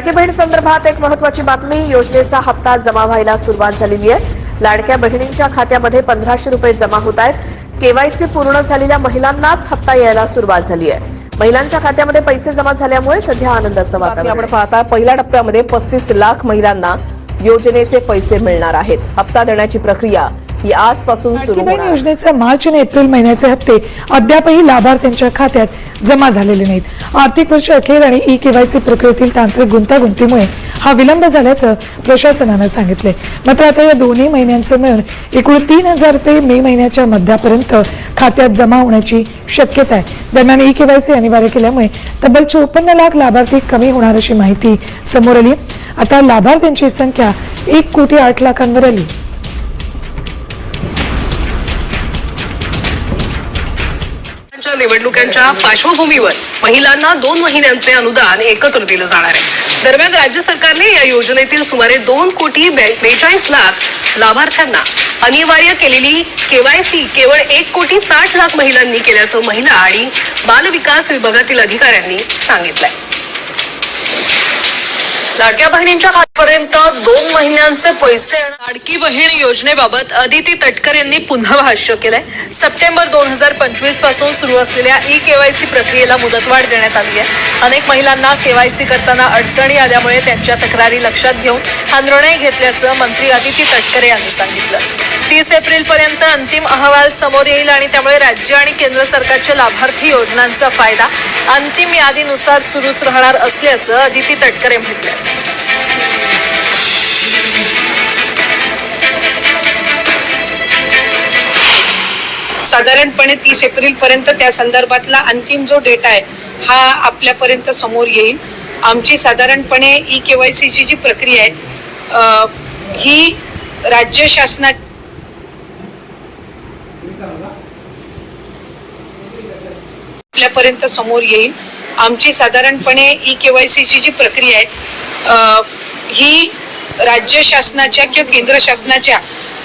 लाडकी बहीण संदर्भात एक महत्त्वाची बातमी। योजनेचा हप्ता जमा व्हायला सुरुवात झालेली आहे। लाडक्या बहिणींच्या खात्यामध्ये 1500 रुपये जमा होत आहेत। केवायसी पूर्ण झालेल्या महिलांनाच हप्ता यायला सुरुवात झाली आहे। महिलांच्या खात्यामध्ये पैसे जमा झाल्यामुळे सध्या आनंदाचं वातावरण आपण पाहता पहिल्या टप्प्यामध्ये 35 लाख महिलांना योजनेचे पैसे मिळणार आहेत। हप्ता देण्याची प्रक्रिया ही आजपासून सुरू होणार आहे। योजनेचे मार्च आणि एप्रिल महिन्याचे हप्ते अद्यापही लाभार्थ्यांच्या खात्यात जमा झालेले नाहीत। आर्थिक वर्ष अखेर आणि ई केवायसी प्रक्रियेतील तांत्रिक गुंतागुंतीमुळे हा विलंब झाल्याचं प्रशासनाने सांगितले। मात्र आता या दोन्ही महिन्यांचे मिळून एकूण 3000 रुपये मे महिन्याच्या मध्यापर्यंत खात्यात जमा होण्याची शक्यता आहे। दरम्यान ई केवायसी अनिवार्य केल्यामुळे तब्बल 54 लाख लाभार्थी कमी होणार अशी माहिती समोर आली। आता लाभार्थ्यांची संख्या 1,08,00,000 आली। निवडणुकांच्या पार्श्वभूमीवर महिलांना 2 महिन्यांचे अनुदान एकत्र दिलं जाणार आहे। दरम्यान राज्य सरकारने या योजनेतील सुमारे 2,42,00,000 लाभार्थ्यांना अनिवार्य केलेली केवायसी केवळ 1,60,00,000 महिलांनी केल्याचं महिला आणि बाल विकास विभागातील अधिकाऱ्यांनी सांगितलंय। लाडक्या बहिणींच्या खात्यापर्यंत 2 महिन्यांचे पैसे। लाडकी बहीण योजनेबाबत अदिती तटकर यांनी पुन्हा भाष्य केलंय। सप्टेंबर 2025 पासून सुरू असलेल्या ई केवायसी प्रक्रियेला मुदतवाढ देण्यात आली आहे। अनेक महिलांना केवायसी करताना अडचणी आल्यामुळे त्यांच्या तक्रारी लक्षात घेऊन हा निर्णय घेतल्याचं मंत्री अदिती तटकरे यांनी सांगितलं। 30 एप्रिल पर्यंत अंतिम अहवाल समोर येईल आणि त्यामुळे राज्य आणि केंद्र सरकारच्या लाभार्थी योजनांचा फायदा अंतिम यादीनुसार सुरूच राहणार असल्याचं अदिती तटकरे म्हटलं। साधारणपणे 30 एप्रिल पर्यंत त्या संदर्भातला अंतिम जो डेटा आहे हा आपल्यापर्यंत समोर येईल। आमची साधारणपणे ई केवायसीची जी प्रक्रिया आहे ही राज्य शासना आपल्यापर्यंत समोर येईल। आमची साधारणपणे ई केवायसीची जी प्रक्रिया आहे ही राज्य शासनाच्या किंवा केंद्र शासनाच्या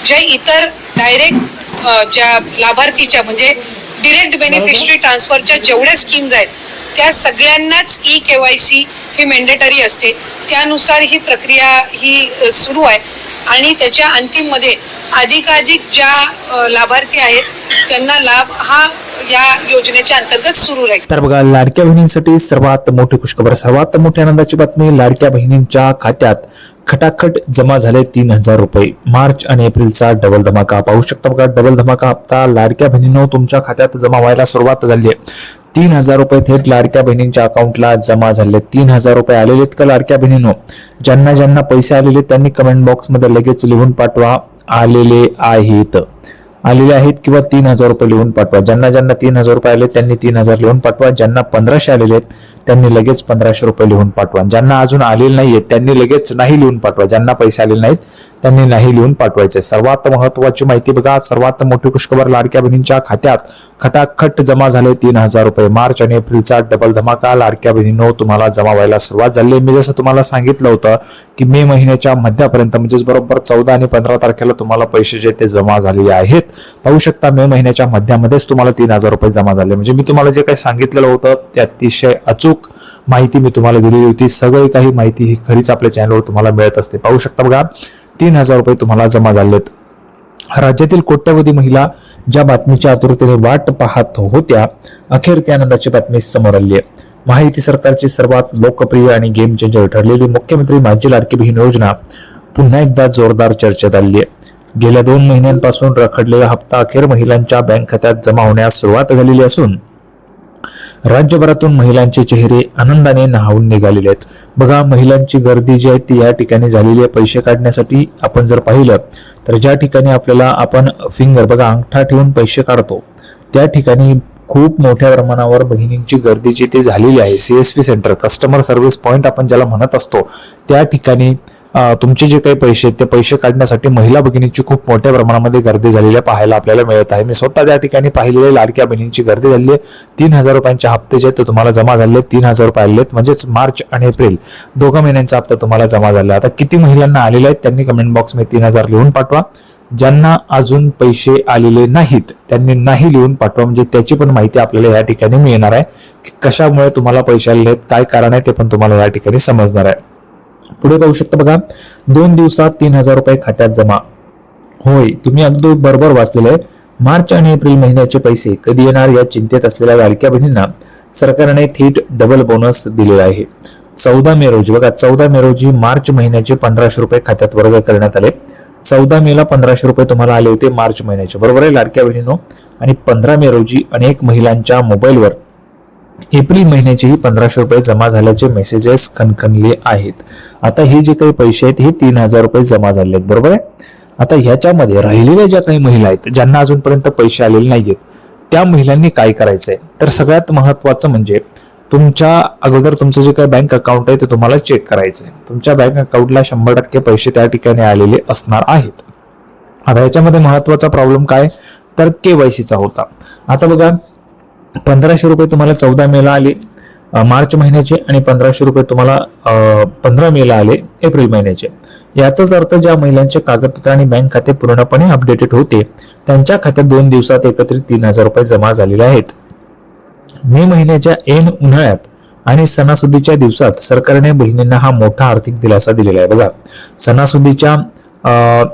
ज्या इतर डायरेक्ट ज्या लाभार्थीच्या म्हणजे डिरेक्ट बेनिफिशरी ट्रान्सफरच्या जेवढ्या स्कीम्स आहेत त्या सगळ्यांनाच ई केवायसी ही मॅन्डेटरी असते। त्यानुसार ही प्रक्रिया ही सुरू आहे आणि त्याच्या अंतिममध्ये अधिकाधिक ज्या लाभार्थी आहेत त्यांना लाभ हा या योजनेच्या अंतर्गत सुरू राहील। तर बघा, लाडक्या बहिणींसाठी सर्वात मोठी खुशखबर, सर्वात मोठी आनंदाची बातमी। लाडक्या बहिणींच्या खात्यात खटाखट जमा झाले 3000 रुपये। मार्च आणि एप्रिलचा डबल धमाका पाहू शकता। बघा, डबल धमाका हप्ता लाडक्या बहिणींनो तुमच्या खात्यात जमा व्हायला सुरुवात झाली आहे। 3000 रुपये थेट लाडक्या बहिणींच्या अकाउंटला जमा झाले। 3000 रुपये आलेले आहेत का लाडक्या बहिणींनो? ज्यांना ज्यांना पैसे आलेले त्यांनी कमेंट बॉक्स मध्ये लगेच लिहून पाठवा आलेले आहेत, आलेले आहेत किंवा 3000 रुपये लिहून पाठवा। ज्यांना ज्यांना 3000 रुपये आले त्यांनी 3000 लिहून पाठवा। ज्यांना 1500 आलेले आहेत त्यांनी लगेच 1500 रुपये लिहून पाठवा। ज्यांना अजून आलेले नाहीयेत त्यांनी लगेच नाही लिहून पाठवा। ज्यांना पैसे आलेले नाहीत त्यांनी नाही लिहून पाठवायचे। सर्वात महत्त्वाची माहिती बघा, सर्वात मोठी खुशखबर, लाडक्या बहिणींच्या खात्यात खटाखट जमा झाले 3000 रुपये। मार्च आणि एप्रिलचा डबल धमाका लाडक्या बहिणींनो तुम्हाला जमा व्हायला सुरुवात झाली। मी जसं तुम्हाला सांगितलं होतं की मे महिन्याच्या मध्यापर्यंत म्हणजेच बरोबर 14 आणि 15 तारखेला तुम्हाला पैसे जे ते जमा झालेले आहेत। पाहू शकता, मे महिन्याच्या मध्यामध्येच तुम्हाला 3000 रुपये जमा झाले। म्हणजे मी तुम्हाला जे काही सांगितलेलं होतं ते अतिशय अचूक माहिती मी तुम्हाला दिलेली होती। सगळी काही माहिती ही खरीच आपल्या चॅनलवर तुम्हाला मिळत असते। पाहू शकता बघा, 3000 रुपये तुम्हाला जमा झालेत। राज्यातील कोट्यवधी महिला ज्या बातमीच्या आतुरतेने वाट पाहत होत्या, अखेर त्या आनंदाची बातमी समोर आली आहे। महायुती सरकारची सर्वात लोकप्रिय आणि गेम चेंजर ठरलेली मुख्यमंत्री माझी लाडकी बहीण योजना पुन्हा एकदा जोरदार चर्चेत आली आहे। गेल्या 2 महिन्यांपासून रखडलेला हप्ता अखेर महिलांच्या बँक खात्यात जमा होण्यास सुरुवात झालेली असून राज्यभरातून महिलांचे चेहरे आनंदाने न्हावून निघालेले आहेत। बघा, महिलांची गर्दी जी आहे ती या ठिकाणी झालेली आहे पैसे काढण्यासाठी। आपण जर पाहिलं तर ज्या ठिकाणी आपल्याला आपण फिंगर बघा अंगठा ठेवून पैसे काढतो त्या ठिकाणी खूप मोठ्या प्रमाणावर बहिणींची गर्दी जी ती झालेली आहे। CSP centre, customer service point आपण ज्याला म्हणत असतो, त्या ठिकाणी तुमचे जे काही पैसे ते पैसे काढण्यासाठी महिला भगिनींची खूप मोठ्या प्रमाणामध्ये गर्दी झालेली पाहायला आपल्याला मिळत आहे। मी स्वतः त्या ठिकाणी पाहिलेले लाडक्या बहिणींची गर्दी झाली आहे। 3000 रुपयांचे हप्ते जे ते तुम्हाला जमा झाले, 3000 रुपये आलेत, म्हणजेच मार्च आणि एप्रिल 2 महिन्यांचा हप्ता तुम्हाला जमा झाला। आता किती महिलांना आलेले आहेत त्यांनी कमेंट बॉक्स मध्ये 3000 लिहून पाठवा। ज्यांना अजून पैसे आलेले नाहीत त्यांनी नाही लिहून पाठवा, म्हणजे त्याची पण माहिती आपल्याला या ठिकाणी मिळणार आहे की कशामुळे तुम्हाला पैसे आलेले आहेत, काय कारण आहे ते पण तुम्हाला या ठिकाणी समजणार आहे। पुढे पाहू शकता बघा, 2 दिवसात 3,000 रुपये खात्यात जमा. होय, तुम्ही अगदी बरोबर वाचलेले आहे. मार्च आणि एप्रिल महिन्याचे पैसे कधी येणार या चिंतेत असलेल्या लाडक्या बहिणींना सरकारने थेट डबल बोनस दिलेला आहे. 14 मे रोजी बघा, 14 मे रोजी मार्च महिन्याचे 1,500 रुपये खात्यात वर्ग करण्यात आले. 14 मेला 1,500 रुपये तुम्हाला आले होते मार्च महिन्याचे, बरोबर आहे लाडक्या बहिणींनो. आणि 15 मे रोजी अनेक महिलांच्या मोबाईलवर एप्रिल महिन्याचेही 1,500 रुपये जमा झाल्याचे मेसेजेस खणखणले आहेत. आता हे जे काही पैसे आहेत हे 3,000 रुपये जमा झाले आहेत, बरोबर आहे. आता ह्याच्यामध्ये राहिलेल्या ज्या काही महिला आहेत ज्यांना अजूनपर्यंत पैसे आलेले नाहीयेत त्या महिलांनी काय करायचंय, तर सगळ्यात महत्वाचं म्हणजे तुमच्या अगोदर तुमचं जे काही बँक अकाउंट आहे ते तुम्हाला चेक करायचंय. तुमच्या बँक अकाउंटला 100% पैसे त्या ठिकाणी आलेले असणार आहेत. आता याच्यामध्ये महत्वाचा प्रॉब्लेम काय, तर केवायसीचा होता. आता बघा, 1,500 रुपये तुम्हाला 14 मेला आले मार्च महिन्याचे आणि 1,500 रुपये तुम्हाला 15 मेला आले एप्रिल महिन्याचे. याचाच अर्थ ज्या महिलांचे कागदपत्र आणि बँक खाते पूर्णपणे अपडेटेड होते त्यांच्या खात्यात 2 दिवसात एकत्रित 3,000 रुपये जमा झालेले आहेत. मे महिन्याच्या ऐन उन्हाळ्यात आणि सणासुदीच्या दिवसात सरकारने बहिणींना हा मोठा आर्थिक दिलासा दिलेला आहे. बघा, सणासुदीच्या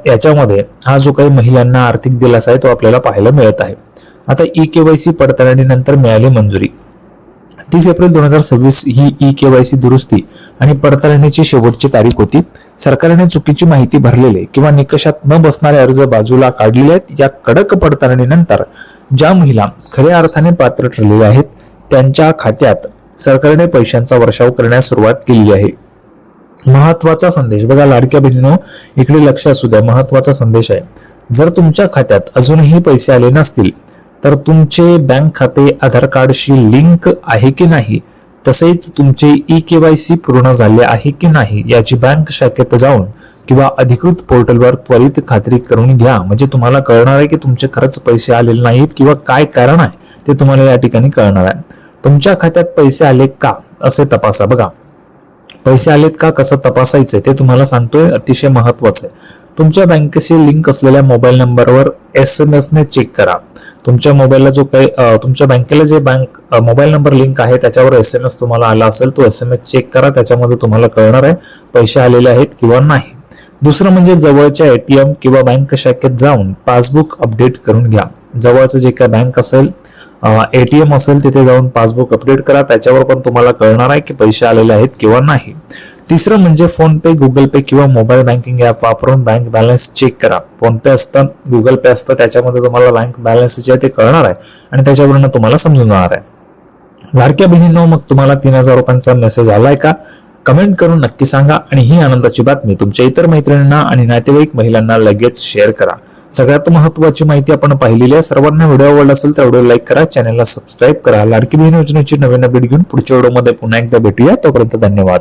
याच्यामध्ये हा जो काही महिलांना आर्थिक दिलासा आहे तो आपल्याला पाहायला मिळत आहे. आता ई-केवायसी पडताळणीनंतर मिळाली मंजुरी. 30 एप्रिल 2026 ही ई-केवायसी दुरुस्ती आणि पडताळणीची शेवटची तारीख होती. सरकारने चुकीची माहिती भरलेले किंवा निकषात न बसणारे अर्ज बाजूला काढलेले आहेत. या कडक पडताळणीनंतर ज्या महिला खऱ्या अर्थाने पात्र ठरलेल्या आहेत त्यांच्या खात्यात सरकारने पैशांचा वर्षाव करण्यास सुरुवात केली आहे. महत्वाचा संदेश बघा लाडक्या बहिणींनो, इकडे लक्ष असू द्या, महत्वाचा संदेश आहे. जर तुमच्या खात्यात अजूनही पैसे आले नसतील तर तुमचे बँक खाते आधार कार्डशी लिंक आहे की नाही, तसेच तुमचे ई-केवायसी पूर्ण झाले आहे की नाही याची बँक शाखेत जाऊन किंवा अधिकृत पोर्टलवर त्वरित खात्री करून घ्या. म्हणजे तुम्हाला कळणार आहे की तुमचे खरंच पैसे आलेले नाहीत किंवा काय कारण आहे ते तुम्हाला या ठिकाणी कळणार आहे. तुमच्या खात्यात पैसे आले का असे तपासा. बघा, पैसे आलेत का कसं तपासायचं ते तुम्हाला सांगतोय, अतिशय महत्वाचं आहे. तुमच्या बँकेशी लिंक असलेल्या मोबाईल नंबरवर SMS ने चेक करा. तुमच्या मोबाईलला जो काही तुमच्या बँकेला जे बँक मोबाईल नंबर लिंक आहे त्याच्यावर SMS तुम्हाला आला असेल तो SMS चेक करा. त्याच्यामध्ये तुम्हाला कळणार आहे पैसे आलेले आहेत किंवा नाही. दुसरं म्हणजे जवळच्या ATM किंवा बँक शाखेत जाऊन पासबुक अपडेट करून घ्या. जवळचं जे काय बँक असेल ATM असेल तिथे जाऊन पासबुक अपडेट करा. त्याच्यावर पण तुम्हाला कळणार आहे की पैसे आलेले आहेत किंवा नाही. तिसरं म्हणजे फोन पे, गुगल पे किंवा मोबाईल बँकिंग ऍप वापरून बँक बॅलन्स चेक करा. फोन पे असतं, गुगल पे असतं, त्याच्यामध्ये तुम्हाला बँक बॅलन्स जे आहे ते कळणार आहे आणि त्याच्यावरून तुम्हाला समजून जाणार आहे. लाडक्या बहिणींनो, मग तुम्हाला 3,000 रुपयांचा मेसेज आलाय का? कमेंट करून नक्की सांगा आणि ही आनंदाची बातमी तुमच्या इतर मैत्रिणींना आणि नातेवाईक महिलांना लगेच शेअर करा. सगळ्यात महत्त्वाची माहिती आपण पाहिलेली आहे. सर्वांना व्हिडिओ आवडला असेल तर व्हिडिओ लाईक करा, चॅनलला सबस्क्राईब करा. लाडकी बहीण योजनेची नवीन अपडेट घेऊन पुढच्या व्हिडिओमध्ये पुन्हा एकदा भेटूया. तोपर्यंत धन्यवाद.